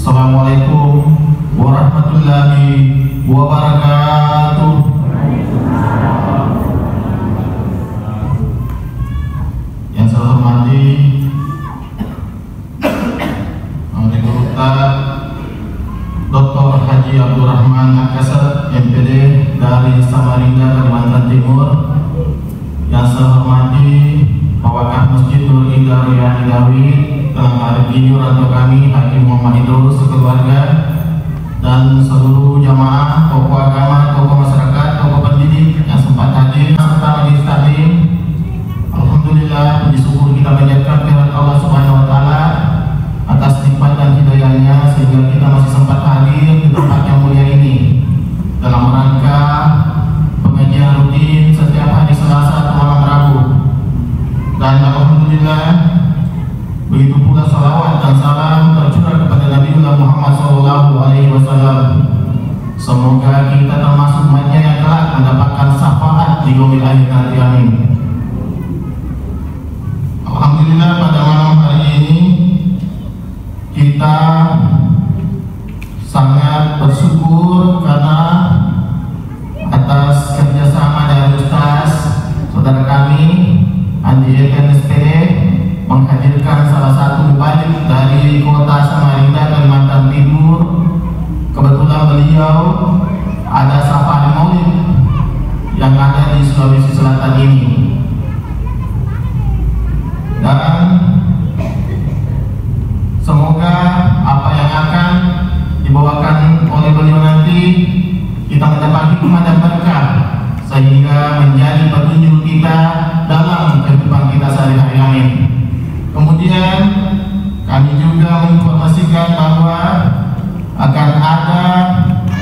Assalamualaikum warahmatullahi wabarakatuh. Yang saya hormati Menteri Perhubungan Dr. Haji Abdurrahman Akasar, MPD dari Samarinda, Kalimantan Timur. Yang saya hormati Pak Wakaf Masjid Nur Indah Riyani Dawi, dalam hari ini orang kami Haji Muhammad Idrus sekeluarga, dan seluruh jamaah, tokoh agama, tokoh masyarakat, tokoh pendidik yang sempat hadir serta majelis taklim. Alhamdulillah, puji syukur kita panjatkan kehadirat Allah Subhanahu wa taala atas nikmat dan hidayahnya sehingga kita masih sempat hadir di tempat yang mulia ini dalam rangka pengajian rutin setiap hari Selasa atau malam Rabu. Dan alhamdulillah, begitu pula salawat dan salam tercurah kepada Nabi Muhammad SAW. Semoga kita termasuk umatnya yang kelak mendapatkan syafaat di yaumil akhir nanti, amin. Alhamdulillah, pada malam hari ini kita sangat bersyukur karena atas kerjasama dari Ustaz saudara kami Andi SPD menghadirkan salah satu mubalik dari kota Samarinda, Kalimantan Timur. Kebetulan beliau ada safari maulid yang ada di Sulawesi Selatan ini, dan semoga apa yang akan dibawakan oleh beliau nanti kita mendapat hikmah dan berkah sehingga menjadi petunjuk kita dalam kehidupan kita sehari-hari, amin. Kemudian kami juga menginformasikan bahwa akan ada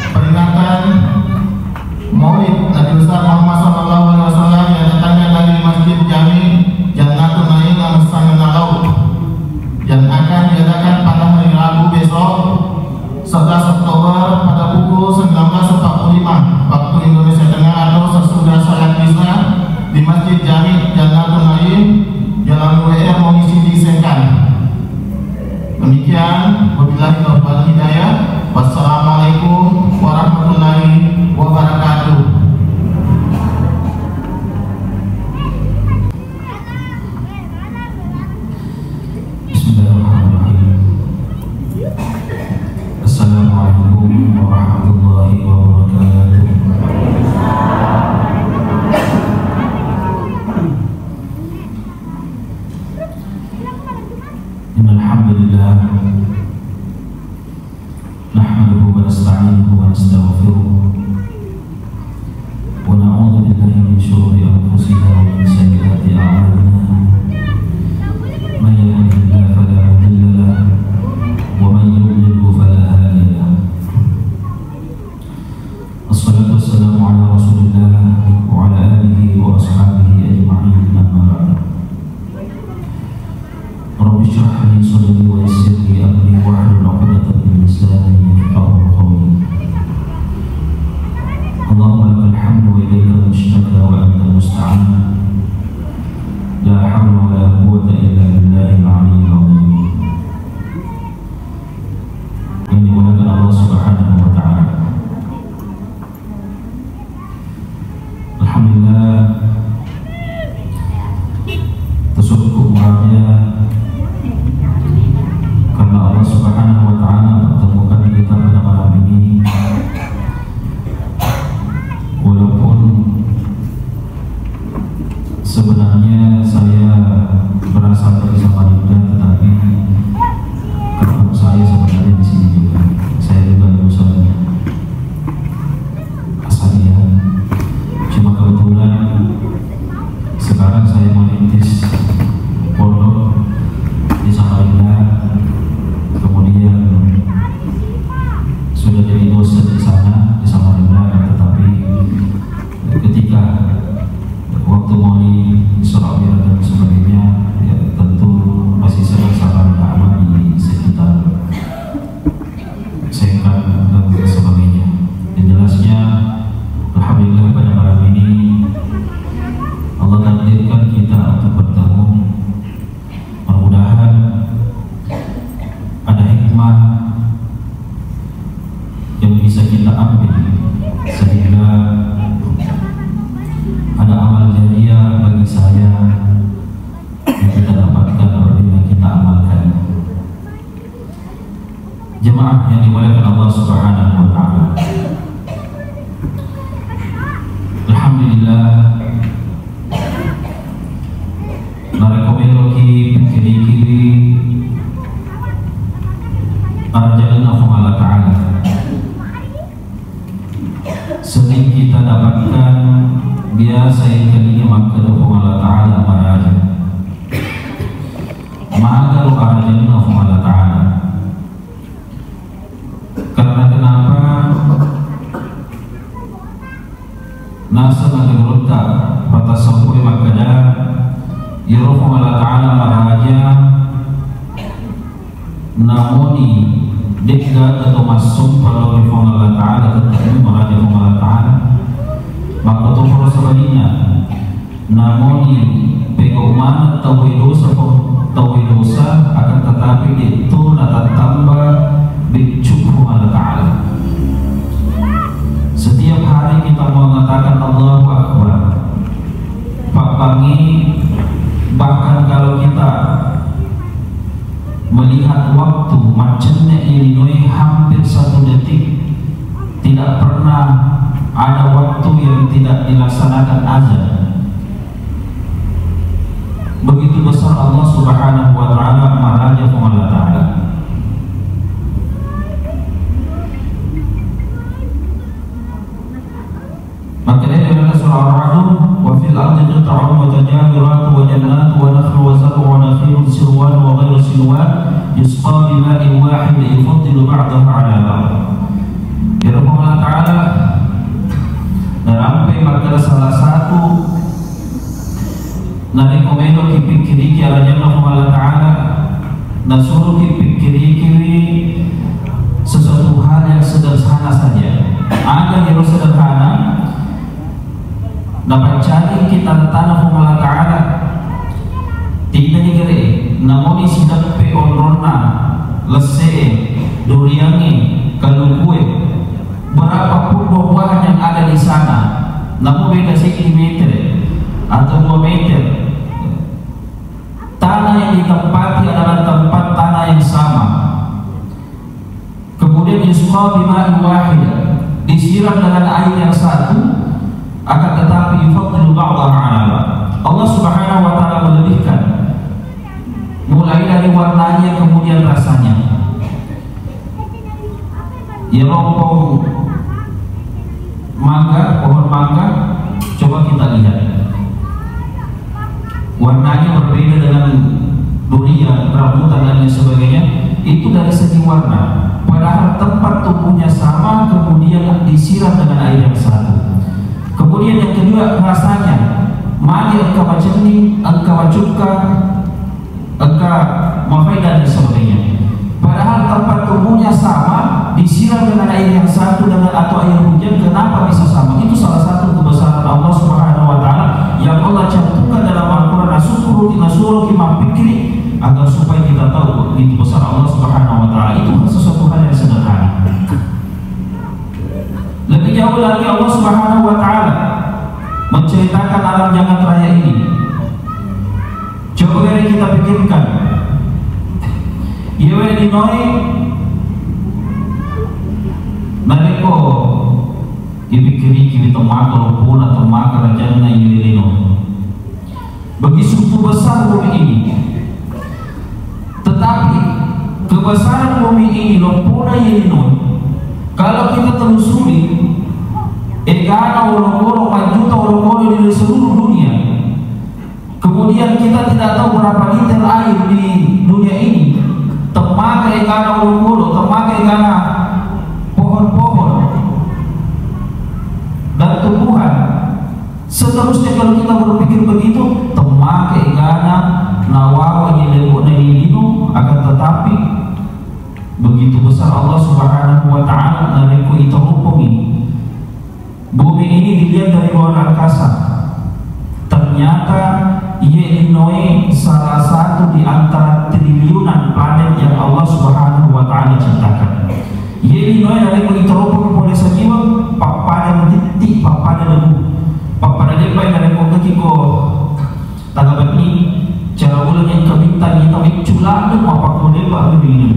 peringatan Maulid Nabi besar Muhammad SAW yang datangnya dari Masjid Jami Jannatul Naim Al-Sananalau, yang akan diadakan pada hari Rabu besok 11 Oktober pada pukul 19.45 waktu Indonesia Tengah atau sesudah salat Isya di Masjid Jami Jannatul Naim Jalan WR Mengisi di Sengkan. Demikian, wabillahi taufiq wal hidayah. Wassalamualaikum warahmatullahi wabarakatuh. Bismillahirrahmanirrahim. Assalamualaikum warahmatullahi wabarakatuh. Alhamdulillah, nahmaduhu wa nasta'inuhu wa nastaghfiruh wa na'udzu billahi min shururi anfusina wa min sayyiati a'malina. Man yahdihillahu fala mudilla lahu wa man yudlil fala hadiya lahu. Wassalatu wassalamu ala Rasulillah wa ala alihi wa ashabihi ajma'in, amma ba'd. Rabbi shrah li sadri wa yassir li amri wahlul 'uqdatam min lisani yafqahu qawli. kita ambil sehingga ada amal jariah bagi saya yang kita dapatkan apabila kita amalkan. Jemaah yang dimuliakan Allah Subhanahu wa taala. Alhamdulillah narakomero ki pikiri-kiri arjalan Allah Ta'ala. Sering kita dapatkan biasa yang kalinya maka Allah Ta'ala maraja maka arjalan Allah Ta'ala. Karena kenapa nasa nagagulta patasapoy magkada Yerofong Allah Ta'ala maraja namoni dikda atau masuk pada Yerofong Allah Ta'ala tetapi maraja Yerofong Allah Ta'ala maka itu sebaliknya namoni pegauman tawai dosa akan tetapi itu natatambah bicukhu Allah Ta'ala. Setiap hari kita mengatakan Allahu Akbar Pak Pangi. Bahkan kalau kita melihat waktu macamnya Illinois hampir 1 detik tidak pernah ada waktu yang tidak dilaksanakan azan. Begitu besar Allah Subhanahu wa taala maraja Allah Ta'ala. Maka dia adalah surah Ar-Ra'd, wa fil ardi qita'un mutajawirat wa jannat wa nakhlu wa zar'un wa nakhilun sirwan wa ghayru sinwan yusqa bima'in wahid yufaddilu ba'dahu 'ala ba'd. Ya Allah Ta'ala narampai maka salah satu nari komendo ki pikiri ki arajana Allah Ta'ala nasuruh ki pikiri sesuatu hal yang sederhana saja. Ada yang sederhana dapat cari kita tanah Allah Ta'ala tidak digere namun isidak pe onrona lese duriangi kalukue berapapun buah-buahan yang ada di sana namun beda sekilometer atau 2 meter tanah yang ditempati adalah tempat tanah yang sama. Kemudian yusqa bima'in wahid disiram dengan air yang satu, akan tetapi yufaddilu ba'dahu 'ala ba'd. Allah Subhanahu wa taala melebihkan mulai dari warnanya kemudian rasanya. Ya rompong mangga, pohon mangga, coba kita lihat. Warnanya berbeda dengan durian, rambutan dan lain sebagainya. Itu dari segi warna. Padahal tempat tumbuhnya sama, kemudian disiram dengan air yang satu. Kemudian yang kedua rasanya, madi engkau maceni, engkau cuka, engkau mafai dan sebagainya. Padahal tempat tumbuhnya sama, disiram dengan air yang satu dengan atau air hujan, kenapa bisa sama? Itu salah satu kebesaran Allah Subhanahu wa taala yang Allah cantumkan dalam Al-Qur'an. Nasuruh imam pikri agar supaya kita tahu itu besar Allah Subhanahu wa taala. Itu sesuatu hal yang sederhana. Lebih jauh lagi Allah Subhanahu wa taala menceritakan alam jagat raya ini. Coba dari kita pikirkan. Yewe dinoi nareko dipikiri kita temaka puna temaka rajana yewe dinoi. Begitu besar bumi ini. Tetapi kebesaran bumi ini lompuna yewe dinoi. Kalau kita telusuri egana orang-orang majuta orang-orang di seluruh dunia, kemudian kita tidak tahu berapa liter air di dunia ini, temaka egana orang-orang, temaka egana pohon-pohon dan tumbuhan. Seterusnya kalau kita berpikir begitu, temaka egana nawawa dilebok na ilinu, akan tetapi begitu besar Allah Subhanahu wa taala nariku itu hukumi. Bumi ini dilihat dari luar angkasa. Ternyata ia dinoi salah satu di antara triliunan planet yang Allah Subhanahu wa taala ciptakan. Ia dinoi nariku itu hukumi boleh papada debu papada lepai dari kau kaki ko tagabat ni cara ulang yang kebintang kita mencula tu apa kau lepas begini.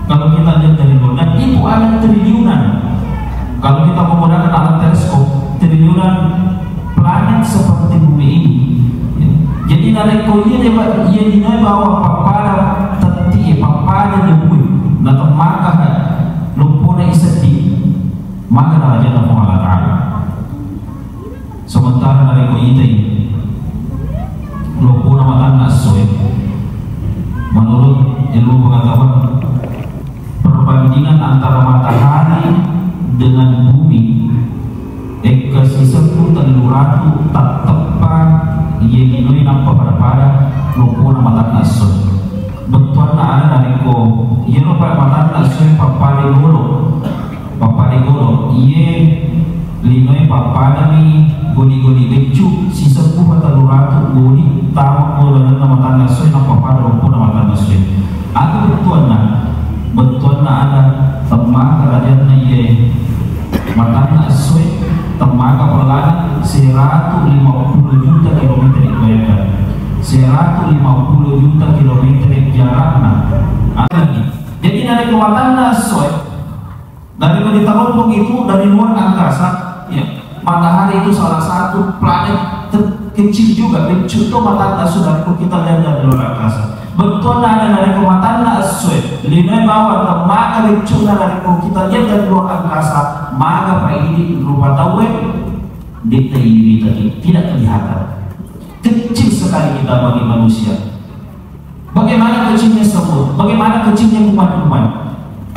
Kalau kita lihat dari luar, dan itu ada triliunan. Kalau kita menggunakan alat teleskop, triliunan planet seperti bumi ini. Jadi dari kau ia dinilai bahwa papada teti papada debu atau maka lumpur iseti maka dah jalan Allah Taala. Sementara dari kau ini lumpur nama tanah sesuai menurut ilmu pengetahuan perbandingan antara matahari dengan bumi ekosistem teluratu tak tepat ia dinoi nampak pada lumpur nama tanah sesuai bentuan ada dari ko ia lupa mata sesuai papade golo ia linoi papada ni goni becu sisa ku mata luratu goni tamak golo nama tanah sesuai nampak pada lumpur nama tanah sesuai ada bentuan ada temaga kerajaan ia mata sesuai temaga perlahan 150 juta kilometer dibayangkan 150 juta kilometer jaraknya. Jadi dari kekuatan sesuai dari diteropong itu dari luar angkasa ya, matahari itu salah satu planet terkecil juga contoh matahari sudah kita lihat dari luar angkasa betul ada dari kekuatan sesuai linai bawah temaga bencana dari kita lihat dari luar angkasa maka pak ini berupa tahu data ini tadi tidak kelihatan kecil sekali kita bagi manusia. Bagaimana kecilnya semut, bagaimana kecilnya kuman-kuman.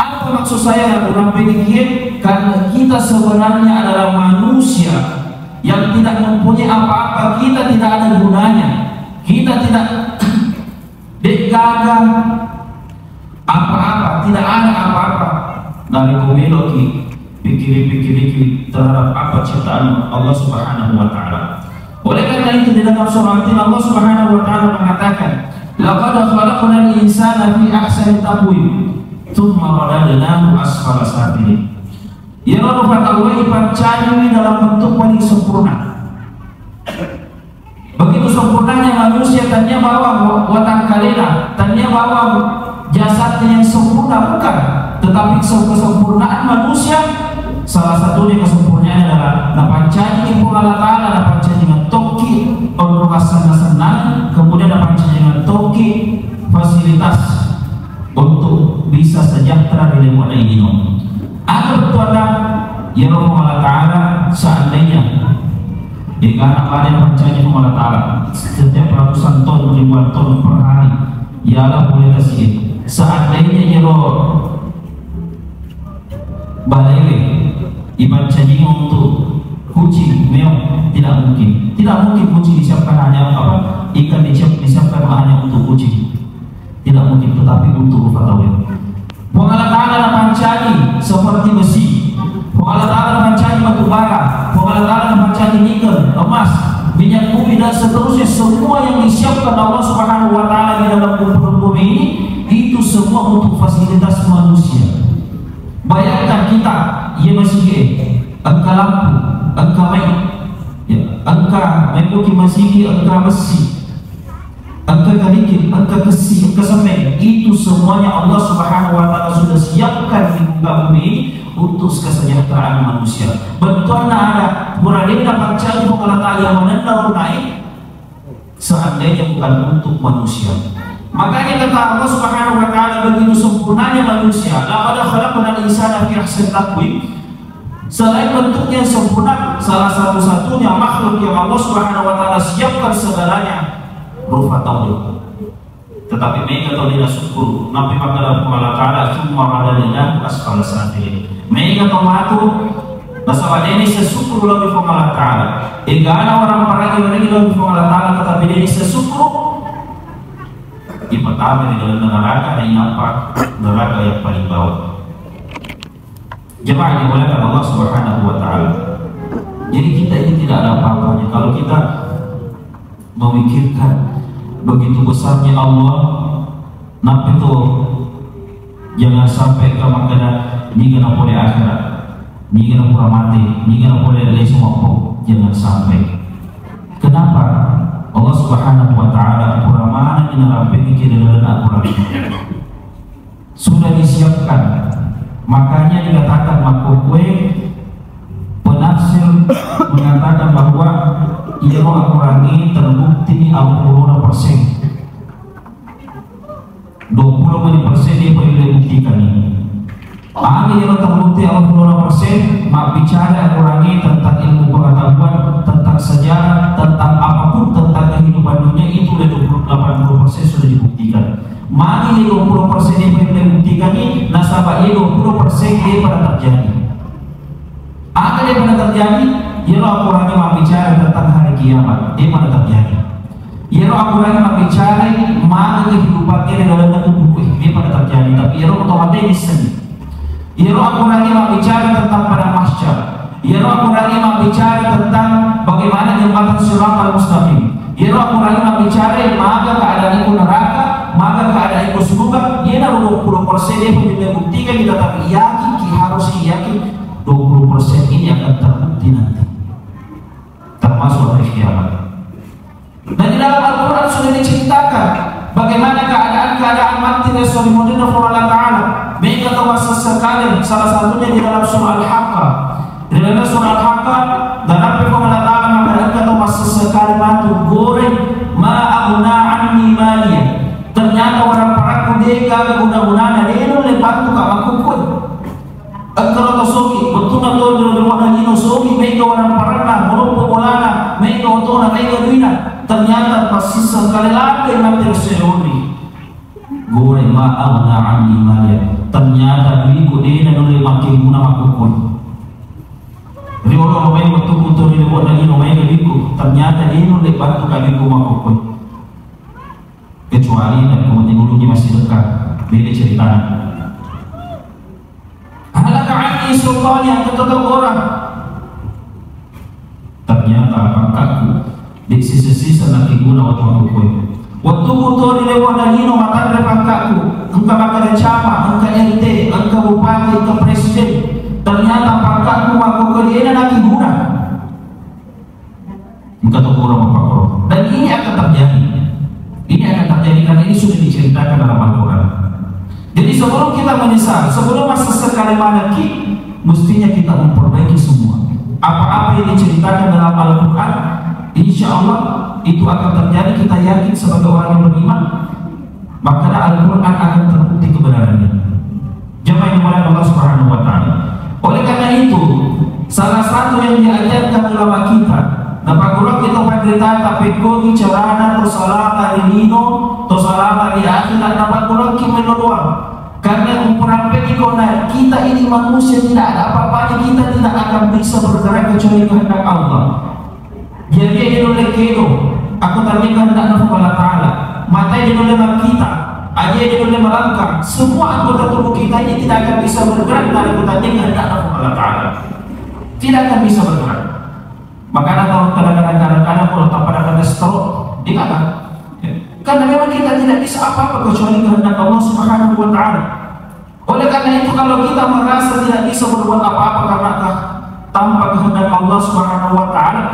Apa maksud saya dalam demikian? Karena kita sebenarnya adalah manusia yang tidak mempunyai apa-apa, kita tidak ada gunanya, kita tidak digagal apa-apa, tidak ada apa-apa dari komeloki pikir-pikir terhadap apa ciptaan Allah Subhanahu wa Ta'ala. Oleh karena itu di dalam surah Allah Subhanahu wa Ta'ala mengatakan, "Laqad khalaqnal insana fi ahsani taqwim, tsumma radadnahu asfala safilin." Ya Rabb, Allah pancani dalam bentuk paling sempurna. Begitu sempurnanya manusia, tanya bahwa watang kalena, tanya bahwa jasadnya yang sempurna bukan, tetapi kesempurnaan manusia salah satunya kesempurnaan adalah napancani ibu Allah Ta'ala, napancani dengan toki pengurusan senang, kemudian napancani dengan toki fasilitas untuk bisa sejahtera di lembut ini. Ada betul ya Allah Ta'ala seandainya jika anak ada pancani Allah Ta'ala setiap ratusan ton, ribuan ton per hari ialah boleh kasih seandainya ya Allah balewe ibancani untuk kucing, meong tidak mungkin kucing disiapkan hanya apa ikan disiapkan hanya untuk kucing, tidak mungkin, tetapi untuk fatawin. Allah Ta'ala pancani seperti besi, Allah Ta'ala pancani batu bara, Allah Ta'ala pancani nikel, emas, minyak bumi dan seterusnya, semua yang disiapkan Allah Subhanahu wa Ta'ala di dalam bumi ini itu semua untuk fasilitas manusia. Bayangkan kita, ia masih angka lampu, angka mic, ya, angka membuki masih angka besi, angka kerikil, angka besi, angka semen, itu semuanya Allah Subhanahu wa Ta'ala sudah siapkan di muka bumi untuk kesejahteraan manusia. Bentuknya ada pura-pura pancani Allah Ta'ala yang menendau naik seandainya bukan untuk manusia. Makanya kata Allah Subhanahu wa Ta'ala begitu sempurnanya manusia, laqad khalaqnal insana fi ahsani taqwim. Selain bentuknya sempurna, salah satu-satunya makhluk yang Allah Subhanahu wa Ta'ala siapkan segalanya rupa tauhid. Tetapi mereka tahu tidak syukur. Nabi Muhammad Allah Ta'ala cuma radadnahu asfala safilin. Mereka tahu matu bahwa ini sesyukur lebih Allah Ta'ala. Jika ada orang paragi lebih Allah Ta'ala, tetapi ini sesyukur. Yang pertama di dalam neraka dan yang apa? Neraka yang paling bawah. Jemaah dimuliakan Allah Subhanahu wa Ta'ala. Jadi kita ini tidak ada apa-apanya kalau kita memikirkan begitu besarnya Allah. Nampak itu jangan sampai ke makna ini kena boleh akhirat. Ningan pura mati, ningan boleh lagi semua pok, jangan sampai. Kenapa? Allah Subhanahu wa Ta'ala pura mana dinarapi kira dalam Al-Quran sudah disiapkan. Makanya dikatakan makukwe penafsir mengatakan bahwa ia Al-Quran ini terbukti 20%. 20% dia boleh dibuktikan ini. Ini yang terbukti 20%, mak bicara Al-Quran tentang ilmu pengetahuan, tentang sejarah, tentang apapun tentang kehidupan dunia itu 80% sudah dibuktikan. Mari 20% yang boleh dibuktikan ini nasabahnya 20% dia pada terjadi. Apa yang pada terjadi? Ya Al-Quran mak bicara tentang hari kiamat, dia pada terjadi. Ya Al-Quran mak bicara mana kehidupannya dalam tubuh dia pada terjadi. Tapi ya otomatis di sini. Ya Al-Quran yang bicara tentang pada mahsyar. Ya Al-Quran yang bicara tentang bagaimana jembatan Shiratal Mustaqim. Ya Al-Quran yang bicara maka keadaan itu neraka, maka keadaan itu surga. Ya 20% dia boleh buktikan kita, tapi yakin harus yakin 20% ini akan terbukti nanti, termasuk hari kiamat. Dan di dalam Al-Quran sudah diceritakan bagaimana keadaan mati Rasulullah Allah Ta'ala. Mereka tahu sesekali, salah satunya di dalam surah Al-Haqqah. Di dalam surah Al-Haqqah dan Rabbi Allah Ta'ala mengatakan tahu sesekali mati goreng ma'aguna anni maliyah. Ternyata orang paraku dia kami guna-guna dia oleh bantu kak makukun. Kalau tosoki betul atau di rumah ini soki mereka orang parana merupakan bolana mereka otona mereka duina. Ternyata pasti sekali lagi mati Rasulullah goreng ma'aguna anni maliyah. Ternyata diriku dia oleh makin guna makukun. Jadi orang main betul-betul di rumah ini main diriku. Ternyata dia oleh bantu kaliku makukun. Kecuali dan kemudian dulunya masih dekat, beda ceritanya. Halaka anni sultan yang ketutup orang. Ternyata pangkatku di sisi-sisi nanti guna waktu makukun. Waktu motor di lewat lagi no makan repangkatku. Engkau makan camat, engkau RT, engkau bupati, engkau presiden. Ternyata pangkatku makukun dia nanti guna. Engkau tahu orang apa orang. Dan ini akan terjadi. Ini akan terjadi karena ini sudah diceritakan dalam Al-Quran. Jadi sebelum kita menyesal, sebelum masa sekali mana mestinya kita memperbaiki semua. Apa-apa yang diceritakan dalam Al-Quran, insya Allah itu akan terjadi. Kita yakin sebagai orang yang beriman, maka Al-Quran akan terbukti kebenarannya. Jemaah yang dimuliakan Allah Subhanahu wa Ta'ala. Oleh karena itu, salah satu yang diajarkan ulama kita, napagulak kita penderita tapi kogi carana to salama di nino to salama di akhirat napagulak kita menolong. Karena umpurampe kita ini manusia tidak ada apa-apa, kita tidak akan bisa bergerak kecuali kehendak Allah. Jadi ini oleh kedo aku tadi kehendak Allah Ta'ala. Mata ini oleh kita, aja ini oleh melangkah. Semua anggota tubuh kita ini tidak akan bisa bergerak dari kita kehendak Allah Ta'ala. Tidak akan bisa bergerak. Makanya kalau kadang-kadang kalau tak pada kata stroke, dikatakan karena memang kita tidak bisa apa-apa kecuali kehendak Allah Subhanahu wa Ta'ala. Oleh karena itu kalau kita merasa tidak bisa berbuat apa-apa karena tanpa kehendak Allah Subhanahu wa Ta'ala,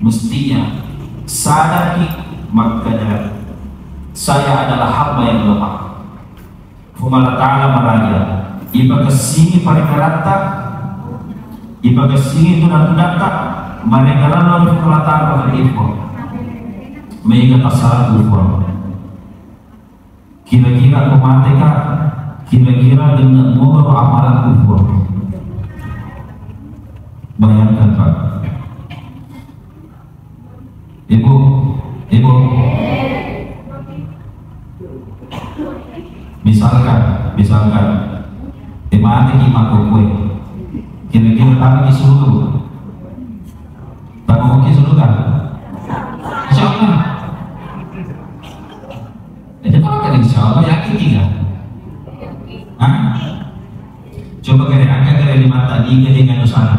mestinya sadari makanya saya adalah hamba yang lemah. Allah Ta'ala meraja iba kesini pada karata iba kesini itu data mereka lalu berkata pada info mereka tersalah info kira-kira kemateka kira-kira dengan mau amalan info. Bayangkan Pak Ibu misalkan mati kita kue kira-kira kami disuruh tak mau disuruh kan insyaallah itu kan insyaallah yakin tidak coba kali angkat dari mata tiga dengan usana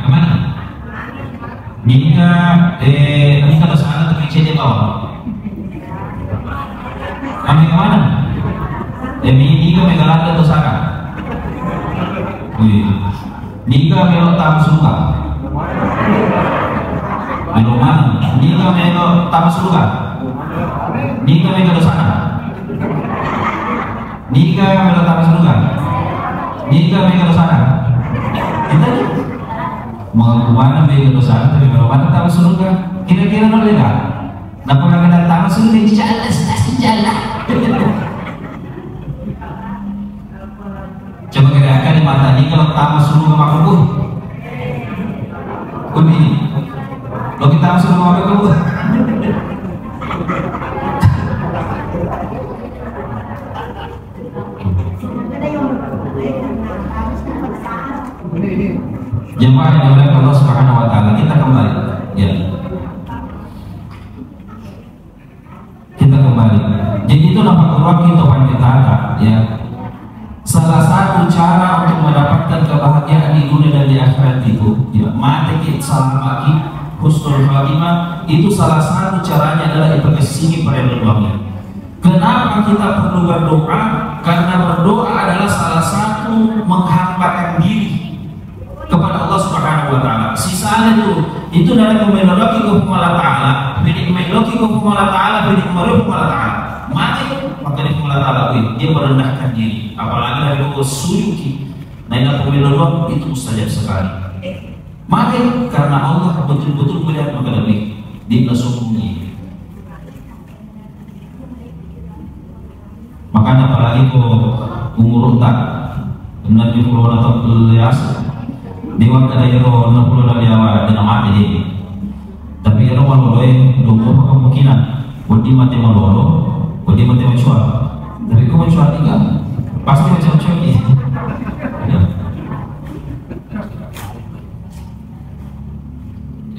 kemana ini kalau sana tuh kecil di bawah kami kemana Niga megalanda to sana. Niga melo tam suka. Belum mana? Niga melo tam suka. Niga melo sana. Niga melo tam suka. Niga melo sana. Kita mau kemana melo sana? Tapi kalau mana tam suka? Kira-kira nol lega. Napaka kena tam suka jalan. Coba kira-kira di mata ini kalau tamu suruh ke makhluk ini kalau kita suruh ke makhluk jemaah yang dimuliakan Allah Subhanahu wa taala, kita kembali ya. Kita kembali. Jadi itu nampak ruang kita panjang ya. Salah satu cara untuk mendapatkan kebahagiaan di dunia dan di akhirat itu ya, mati salamaki husnul khatimah, itu salah satu caranya adalah diperkesini pada doanya. Kenapa kita perlu berdoa? Karena berdoa adalah salah satu menghambakan diri kepada Allah Subhanahu wa taala. Sisanya itu dari memelaki ke Allah taala, memelaki ke Allah taala, memelaki ke Allah taala. Mati maka di Allah taala dia merendahkan diri, apalagi dari suyuki. Nah, ini pemilu itu mustajab sekali. Mati karena Allah betul-betul melihat maka lebih di sungguhnya. Makanya apalagi umur tak Nabi Muhammad atau di waktu ayro 60 dari awal dan mati dia. Tapi ayro maloloy 20 kemungkinan bodi mati malolo, bodi mati mencuat. Tapi kau mencuat tiga pasti macam-macam ni.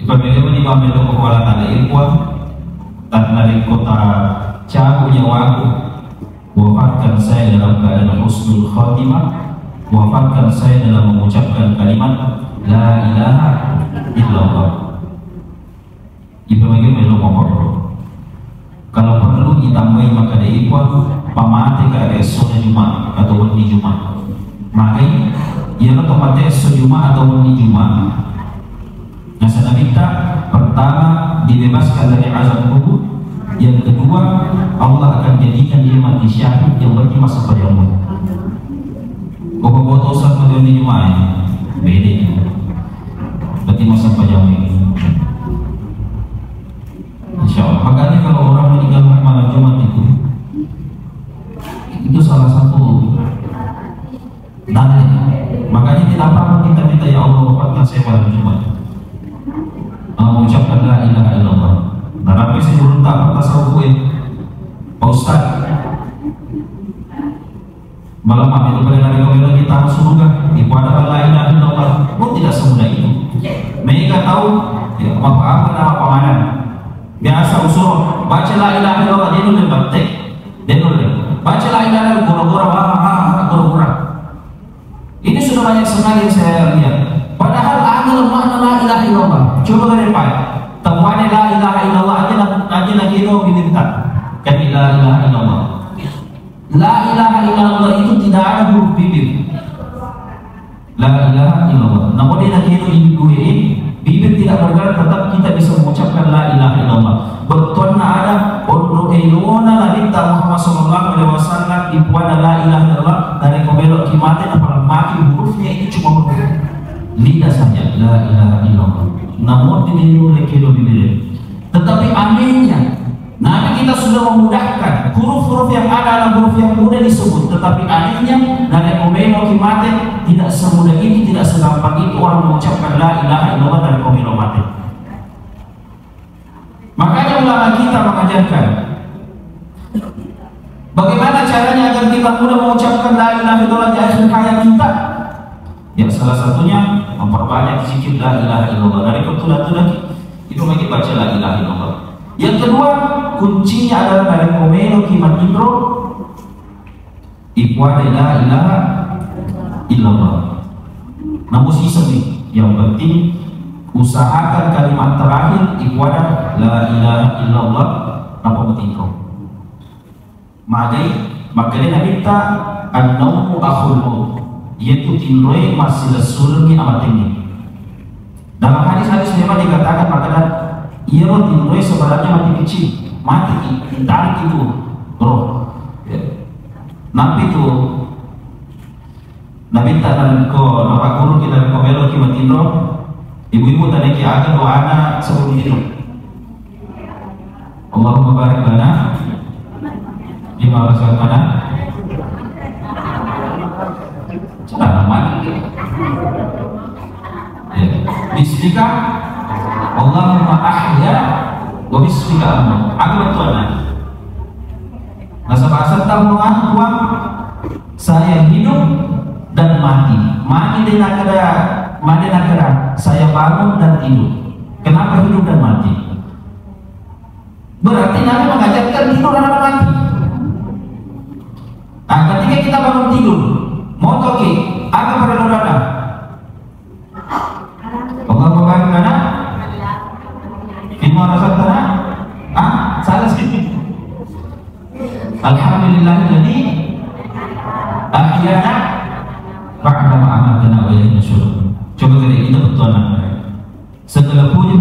Pemilihan di bawah melo kepala tanda ilmuwan tak dari kota Cagu nyawaku, wafatkan saya dalam keadaan husnul khatimah, wafatkan saya dalam mengucapkan kalimat la ilaha illallah. Ibu melo ngomong kalau perlu ditambahi maka dari ilmuwan pamate ke esok Jumat atau di Jumat. Makanya ia pamate esok Jumat atau di Jumat. Nah, saya minta pertama dibebaskan dari azab kubur, yang kedua Allah akan jadikan dia mati syahid yang berarti masa perjalanan. Kau bawa tosan pada di Jumat, beda, berarti masa perjalanan. Insya Allah. Makanya kalau orang meninggal malam Jumat itu salah satu dalil. Makanya tidak apa kita minta ya Allah wafatkan saya malam Jumat. Mengucapkan la ilaha illallah. Nah, tapi saya belum tak tasawuf Pak Ustaz. Malam itu pada hari kemarin kita masuk surga. Ibu ada la ilaha illallah. Oh, tidak semudah itu. Mereka tahu ya, apa nama pamanan. Biasa usul baca la ilaha illallah dia nulis batik. Dia nulis baca la ilaha illallah gora-gora. Ini sudah banyak sekali yang saya lihat. Padahal ada makna la ilaha illallah. Coba kalian pakai. Temuannya la ilaha illallah aja lagi itu diminta. Kan la ilaha illallah. La ilaha illallah itu tidak ada huruf bibir. La ilaha illallah. Namun dia lagi itu bibir tidak bergerak, tetap kita bisa mengucapkan la ilaha illallah. Betul ada untuk ilona nabita Muhammad sallallahu alaihi wasallam ibuana la ilaha illallah dari kobelok kimatin apalagi mati hurufnya itu cuma huruf lidah saja la ilaha illallah. Namun dinilai kilo bibir. Tetapi anehnya Nabi kita sudah memudahkan huruf-huruf yang ada dalam huruf yang mudah disebut, tetapi anehnya dari komelo kimate tidak semudah ini, tidak segampang itu orang mengucapkan la ilaha illallah dari komelo mate. Makanya ulama kita mengajarkan bagaimana caranya agar kita mudah mengucapkan la ilaha illallah di akhir hayat kita. Ya salah satunya memperbanyak zikir la ilaha illallah dari ketulah-tulah itu lagi baca la ilaha illallah. Yang kedua, kuncinya adalah dari komelo kimat intro ikhwan la ilaha illallah. Namun sisa nih, yang penting usahakan kalimat terakhir ikhwan la ilaha illallah apa intro. Madai Maka dia minta an-naumu akhul maut, yaitu tindoi masih lesulungi amat tinggi. Dalam hadis-hadis memang dikatakan makanan ia tindoi sebenarnya mati kecil, mati ditarik itu roh. Nabi itu Nabi tangan ko nama guru kita komelo ki matindro, ibu-ibu tadi ki akan doa anak sebelum itu. Allahumma barik lana lima razaqtana. Sudah mati. Bismika Allahumma ahya wa bismika amut. Aku betuana. Masa bahasa tamuan uang saya hidup dan mati. Mati di nakada saya bangun dan tidur. Kenapa hidup dan mati? Berarti Nabi mengajarkan tidur dan mati. Nah, ketika kita bangun tidur, mau toki, apa pada nurana? Allah membaik mana? Firman Rasulullah. Salah sedikit. Alhamdulillahilladzi ahyana ba'da ma amatana wa ilayhi nusyur. Coba kali kita betul. Segala puji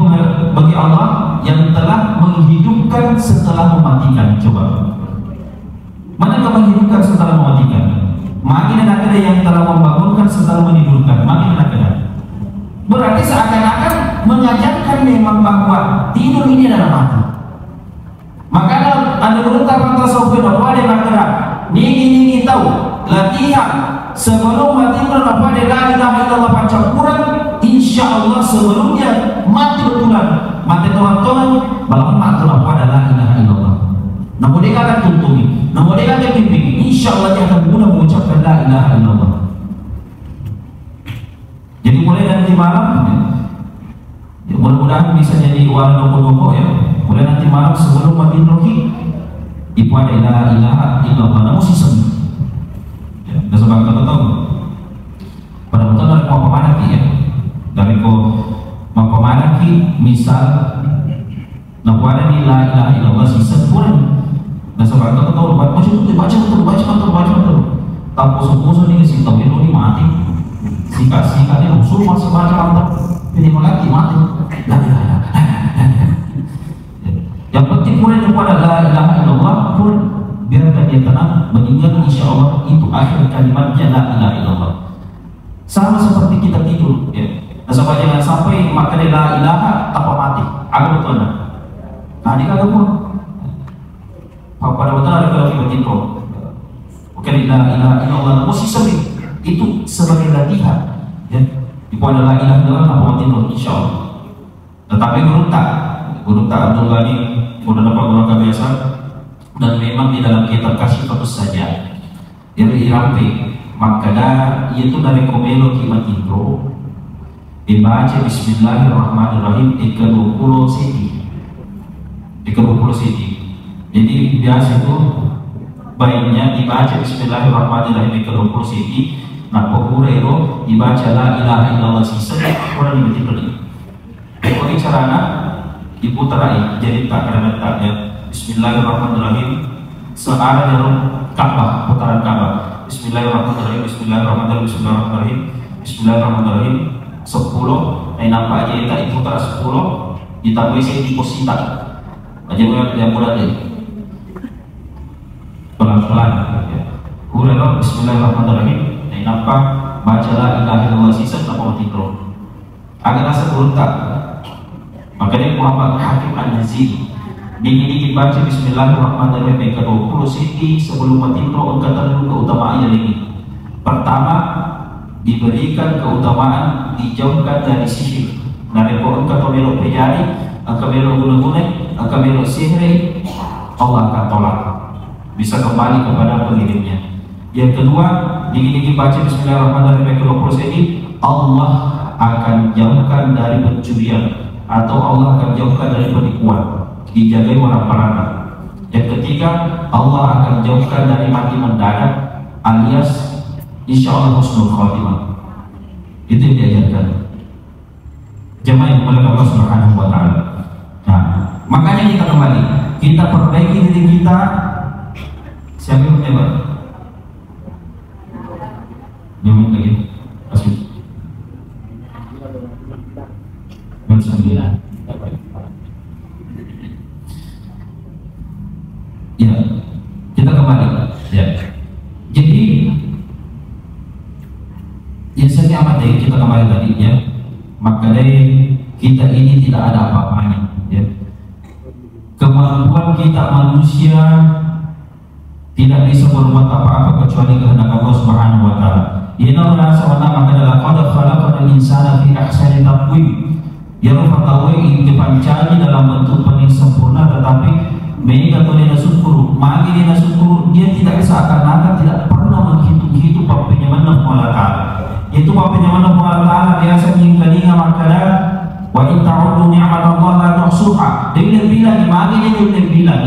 bagi Allah yang telah menghidupkan setelah mematikan. Coba. Manakah menghidupkan setelah mematikan? Makin ada yang telah membangunkan setelah menidurkan. Makin ada. Berarti seakan-akan mengajarkan memang bahwa tidur ini adalah mati. Maka ada beruntah tasawuf bahwa dia bergerak. Nini tahu latihan sebelum mati berapa dia la ilaha illallah pancapura. Insya Allah sebelumnya mati betulan. Mati teman-teman balang mati apa adalah la ilaha illallah. Namun dia akan tuntungi, namun dia akan bimbing. Insya Allah dia akan mudah mengucapkan la ilaha illallah. Jadi mulai nanti malam, ya, mudah-mudahan bisa jadi warna nopo-nopo ya. Mulai nanti malam sebelum mati rohi, ibu ada la ilaha illallah. Namun sistem, ya, dah sebab kata tahu. Pada betul dari mau pemanaki ya, dari mau pemanaki misal, namun ada di la ilaha illallah sistem kurang. Nah sebab kata tahu baca betul. Tak poso-poso ni si tahu ini mati. Sikat dia usul masuk baca mantap. Ini mati. Yang penting pun kepada la ilaha illallah pun biarkan dia tenang mengingat insya Allah itu akhir kalimatnya la ilaha illallah. Sama seperti kita tidur ya. Nah sebab jangan sampai makan la ilaha tanpa mati. Aku betul nah. Nah ini kagak pun. Pada betul ada kalau kita tidur. Bukan la ilaha illallah mesti sering. Itu sebagai latihan ya. Itu adalah ilah dalam apa tidur insyaallah. Tetapi guru tak Abdul Ghani sudah dapat guru kebiasaan dan memang di dalam kitab kasih fokus saja dari Irampi maka itu dari komelo kimat intro dibaca Bismillahirrahmanirrahim ke-20 city. Jadi biasa itu baiknya dibaca Bismillahirrahmanirrahim ke-20 city. Nah, pokoknya itu dibaca la ilaha illallah sisa orang ini betul. Bagaimana caranya? Diputar jadi tak ada taknya. Bismillahirrahmanirrahim. Searah jarum Ka'bah, putaran Ka'bah. Bismillahirrahmanirrahim. 10. Nampak aja kita diputar 10. Ditambah isi posita. Aja yang mudah deh. Pelan-pelan. Kurang Bismillahirrahmanirrahim. Nampak baca la ilaha illallah sisa tanpa tidur. Agak rasa beruntak. Makanya Muhammad Hakim An-Naziri dikit-dikit baca Bismillahirrahmanirrahim ke-20 city sebelum tidur angkatan dulu keutamaannya lagi. Pertama diberikan keutamaan dijauhkan dari sihir. Dari pohon kata belok pejari, angka belok guna-guna, angka belok sihir, Allah akan tolak. Bisa kembali kepada pengirimnya. Yang kedua, dikit-dikit baca Bismillahirrahmanirrahim ke-20 ini Allah akan jauhkan dari pencurian atau Allah akan jauhkan dari penipuan, dijagai orang pelana. Yang ketiga, Allah akan jauhkan dari mati mendadak alias insya Allah husnul khatimah. Itu yang diajarkan jemaah yang dimuliakan Allah Subhanahu wa ta'ala. Nah, makanya kita kembali, kita perbaiki diri kita. Siapa yang hebat? Nyomot lagi. Kasih. Ya, kita kembali. Ya. Jadi yang saya amati, kita kembali tadi ya. Maka dari kita ini tidak ada apa-apanya ya. Kemampuan kita manusia tidak bisa berbuat apa-apa kecuali kehendak Allah Subhanahu wa taala. Inna Allah subhanahu wa ta'ala qad khalaqal insana fi ahsani taqwim. Ya fatawai dipancani dalam bentuk paling sempurna, tetapi mereka tidak syukur. Magi dia syukur, dia tidak seakan-akan tidak pernah menghitung-hitung penyamanan Allah taala. Itu penyamanan Allah taala biasa nyingkalinga makanya wa in ta'udu ni'matallahi la tuhsuha. Dia bilang magi dia bilang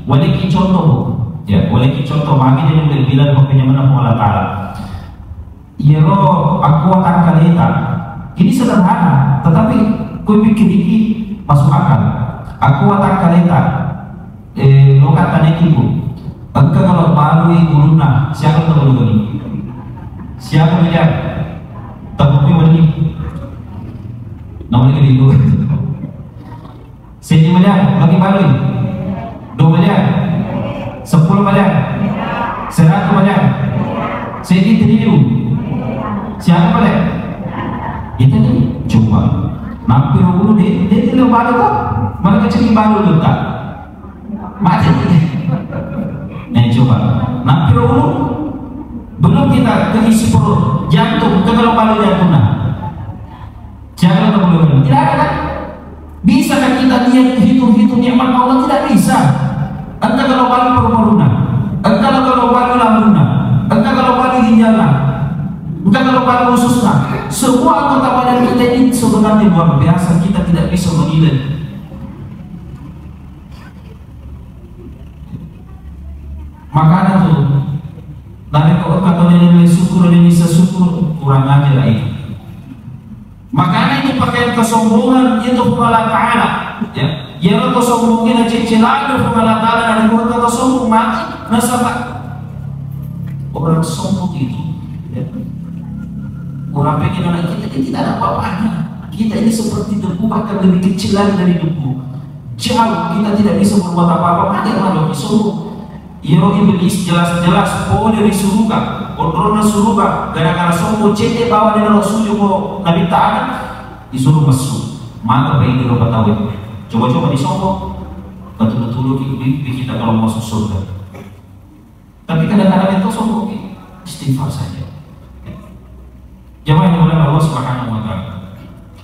waliki contoh ya, waliki contoh magi dia bilang penyamanan Allah taala. Yero aku akan kalita. Ini sederhana, tetapi ku pikir ini masuk akal. Aku akan kalita. Lo kata nekiku. Engkau kalau balui guruna, siapa tahu dulu ini? Siapa melihat? Tapi wali. Namanya gitu. Sini melihat, bagi balui. 2 miliar, 10 miliar, 100 miliar. Sini triliun. Siapa boleh? Itu nih coba. Nampir dulu dia tidak balu kok. Mereka cekik balu tu tak. Macam ni. Nih coba. Nampir dulu. Belum kita keisi perut, jantung, kalau balu jantung nak. Siapa tak boleh? Tidak ada kan? Bisa kan kita lihat hitung-hitung nikmat Allah? Tidak bisa. Entah kalau balu paru-paruna, entah kalau balu lambungna, entah kalau balu ginjalna. Bukan kalau pada khususnya, semua anggota badan kita ini sebenarnya luar biasa, kita tidak bisa menilai. Makanya tuh, dari kata nilai syukur dan bisa syukur kurang aja lah itu. Makanya itu pakaian kesombongan itu Allah Taala. Ya, yang kesombongan aja celaka Allah Taala dan kata sombong mati nasabah orang sombong itu. Ya. Orang pengen anak kita tidak ada apa-apanya. Kita ini seperti debu, bahkan lebih kecil lagi dari debu. Jauh, kita tidak bisa berbuat apa-apa. Bagaimana disuruh? Iro iblis jelas-jelas boleh disuruhkan. Kontrolnya suruhkan. Gara-gara sombong cete bawa dengan Rasul juga Nabi Ta'ala disuruh masuk. Maka baik di roba tahu. Coba-coba disombong. Betul-betul kita kalau masuk surga. Tapi kadang-kadang itu sombong istighfar saja. Jemaah yang oleh Allah Subhanahu wa taala.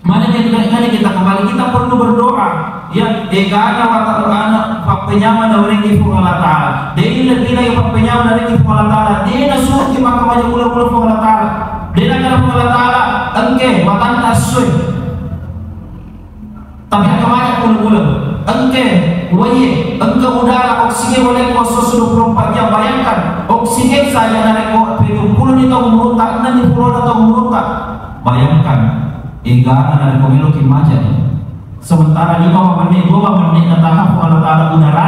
Mana kita kembali, kita perlu berdoa. Ya, egana wa ta'ala penyaman dari kifu Allah taala. Dia lebih lagi penyaman dari kifu Allah taala. Dia nasuh ke mahkamah ula-ula Allah taala. Dia nak Allah taala engke watan tasui. Tapi akamanya ula-ula. Engke waye, engke udara oksigen oleh kuasa 24 jam. Bayangkan oksigen saja dari 70 ni tahu meruntak, nanti 10 tahu meruntak. Bayangkan, egana dari pemilu kimaja ni. Sementara 5 menit, 2 menit datang Allah Taala udara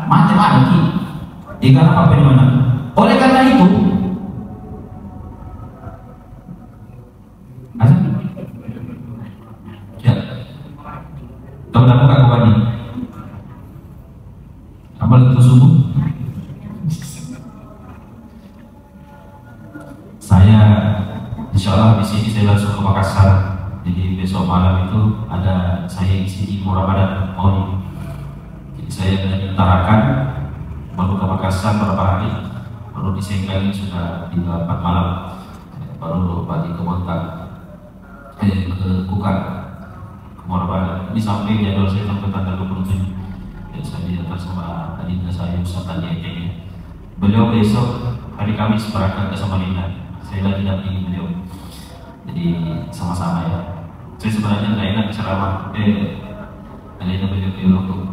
macam lagi. Egana apa di mana? Oleh karena itu, ya, tahu dah buka kembali. Amal itu subuh. Saya insya Allah di sini saya langsung ke Makassar. Jadi besok malam itu ada saya di sini Ramadan mau. Jadi saya diutarakan baru ke Makassar beberapa hari, baru di Sengkali sudah 3-4 malam, baru pagi ke Montak, ke Kukar, ke Ramadan. Ini sampai jadwal saya sampai tanggal 27. Ya, saya diantar sama adinda saya Ustaz Tania kayaknya. Beliau besok hari Kamis berangkat ke Samarinda. Saya lagi dampingi beliau. Jadi sama-sama ya. Saya sebenarnya nggak enak ceramah. Adinda beliau tuh.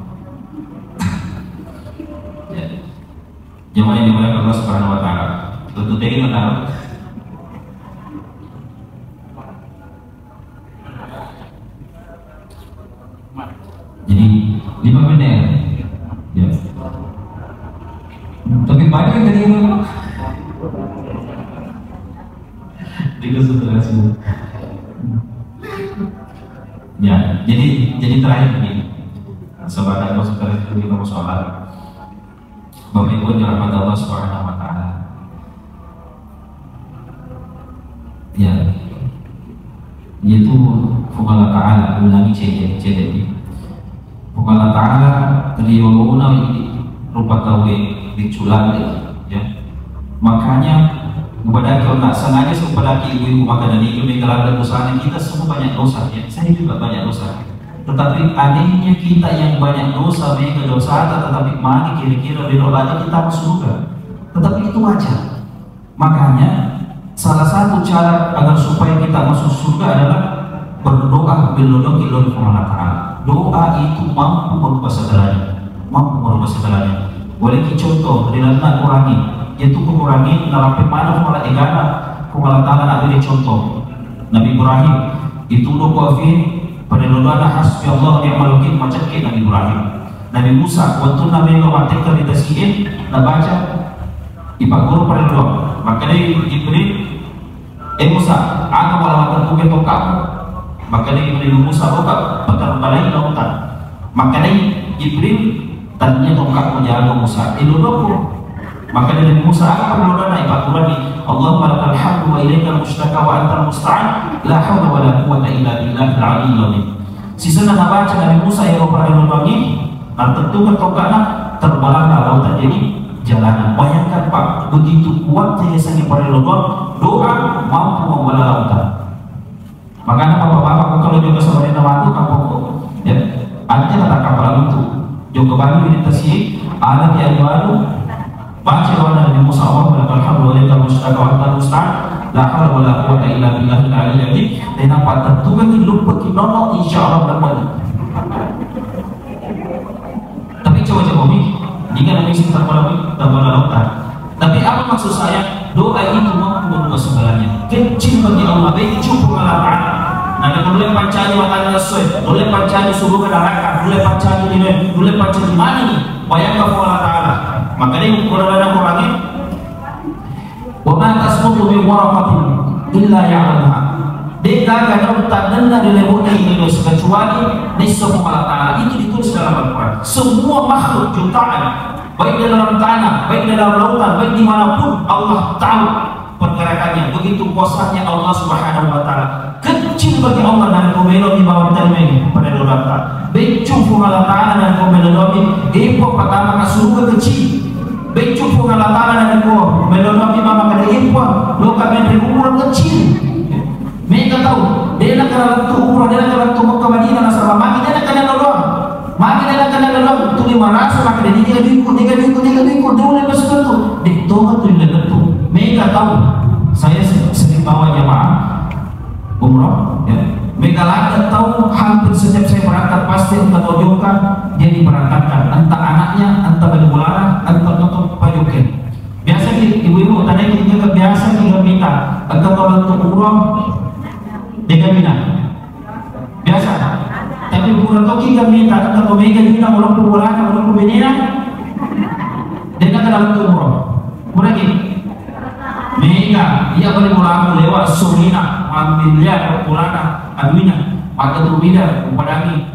Ya. Jemaah yang dimuliakan Allah Subhanahu wa taala. Tutup dari mata. Jadi 5 menit ya. Tapi banyak yang tadi Itu saudara semua. Ya, jadi terakhir begini. Sobat dan saudara itu kita sholat. Bapak Ibu dirahmati Allah Subhanahu wa taala. Ya. Yaitu Allah Ta'ala ulangi CD. Allah Ta'ala riwayuna rupa tawe diculan ya. Makanya kepada kalau tak sengaja kepada ibu maka dari itu mengalami dosa kita semua banyak dosa ya. Saya juga banyak dosa. Tetapi anehnya kita yang banyak dosa mereka dosa tetapi mari kira-kira berdoa kita masuk surga. Tetapi itu wajar. Makanya salah satu cara agar supaya kita masuk surga adalah berdoa bilodong Allah Ta'ala. Doa itu mampu merubah segalanya. Boleh contoh dari mana kurangi, yaitu mengurangi narapi mana malah egana Allah Ta'ala nak beri contoh. Nabi Ibrahim itu doa pada doa hasbi Allah ni'mal wakil macam ke Nabi Ibrahim. Nabi Musa waktu Nabi Allah matikan di tasyin nak baca ipak guru pada doa. Maka dia Jibril Musa aku melawatan tugas kamu. Maka dia Jibril Musa roka balai lautan. Maka dia Jibril tanya tongkat menjaga Musa ilodoko. Maka dia Musa apa berdoa naik Quran ni Allahumma lakal hamdu wa ilaikal mushtaka wa antal musta'an la hawla wa la quwwata illa billahil aliyyil azim. Sisa nak baca dari Musa ya roka ilodoko ni tentu tongkatnya terbalang lautan jadi jalanan. Bayangkan Pak, begitu kuatnya yasannya pada doa mampu membalas lautan. Makanya bapak-bapak kalau juga sebagai nama itu kampung ya, ada kata kapal itu juga baru ini tersih ada yang baru baca doa Nabi Musa alhamdulillah mustaq wa antal musta'an la haula wala quwwata illa billahil aliyyil azim. Dan apa tentu kan lupa kinono insyaallah bermana. Tapi coba mi jika Nabi terbalas lautan. Tapi apa maksud saya? Doa itu mampu merubah segalanya. Kecil bagi Allah, baik cukup Allah Ta'ala. Nah, boleh pancani matanya sesuai, boleh pancani suruh ke neraka, boleh pancani ini, boleh pancani mana nih? Bayangkan Allah Ta'ala. Makanya Quran orangnya, wa ma tasqutu min waraqatin illa ya'lamuha. Dia kadang tak dengar di lebunya ini kecuali nisfu Allah Ta'ala. Itu ditulis dalam Al-Quran. Semua makhluk jutaan, baik di dalam tanah, baik di dalam lautan, baik dimanapun Allah tahu pergerakannya. Begitu kuasanya Allah Subhanahu wa Ta'ala. Kecil bagi Allah dan komelo di bawah termeng pada doa kita. Becuk Allah Ta'ala dan komelo doa impor pertama ke surga kecil. Becuk Allah Ta'ala dan komelo doa mama kada impor loka menteri umur kecil. Mereka tahu dia nak kena tu umur, dia nak kena tu Mekah Madinah nasabah maki dia nak kena doa. Maki dia nak kena doa tu 500 maka dia 3 ikut dia boleh masuk tu. Dia tahu tu dia tu. Mereka tahu saya sering bawa jemaah umrah ya. Mereka lagi tahu hampir setiap saya berangkat pasti entah tojokan dia diberangkatkan entah anaknya, entah bagaimana, entah nonton pajoken. Biasa ibu-ibu tanya kita biasa kita minta entah kalau untuk umrah dia minta biasa. Tapi kurang tahu kita minta entah kalau mereka minta orang perbulan, orang perbenina dia nak dalam umrah kurang lagi. Mereka ia boleh pulang lewat Surina ambilnya pulana adunya maka tu bida upadangi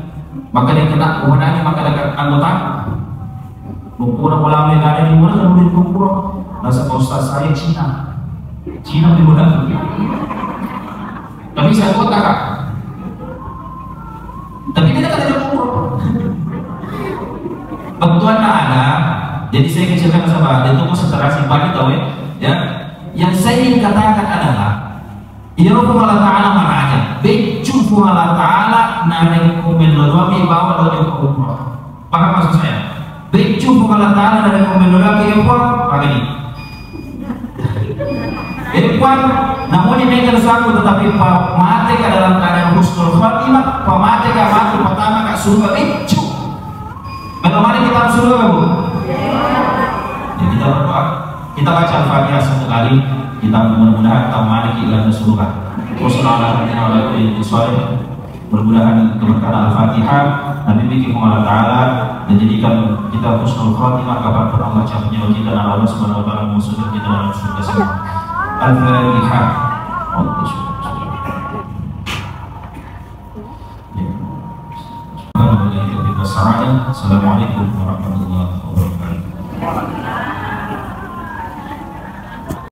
maka dia kena upadangi maka dekat anggota bukan pulang mereka ada di mana kalau berkumpul rasa ustaz saya Cina di mana tapi saya buat kakak tapi kita kata dia kumpul kebetulan ada jadi saya kecilkan sahabat itu pun setelah simpani tahu ya. Yang saya ingin katakan adalah Irokum Allah Ta'ala makanya Becumfu Allah Ta'ala Nareng kumen lodwami bawa dojo ke umrah. Paham maksud saya? Becumfu Allah Ta'ala nareng kumen lodwami impor pagi impor namun ini kan suatu tetapi pamate ke dalam keadaan husnul khatimah pamate ke mati pertama ke surga becu. Bagaimana kita harus surga bu? Ya kita berdoa. Kita baca Al-Fatihah satu kali, kita mudah-mudahan kita memiliki ilmu surga. Mudah-mudahan keberkahan Al-Fatihah Nabi bikin Allah Ta'ala dan jadikan kita husnul khatimah kapan pun Allah capnya kita dan Allah Subhanahu wa Ta'ala musuh kita dalam surga semua. Al-Fatihah. wassalam. Assalamualaikum warahmatullahi wabarakatuh.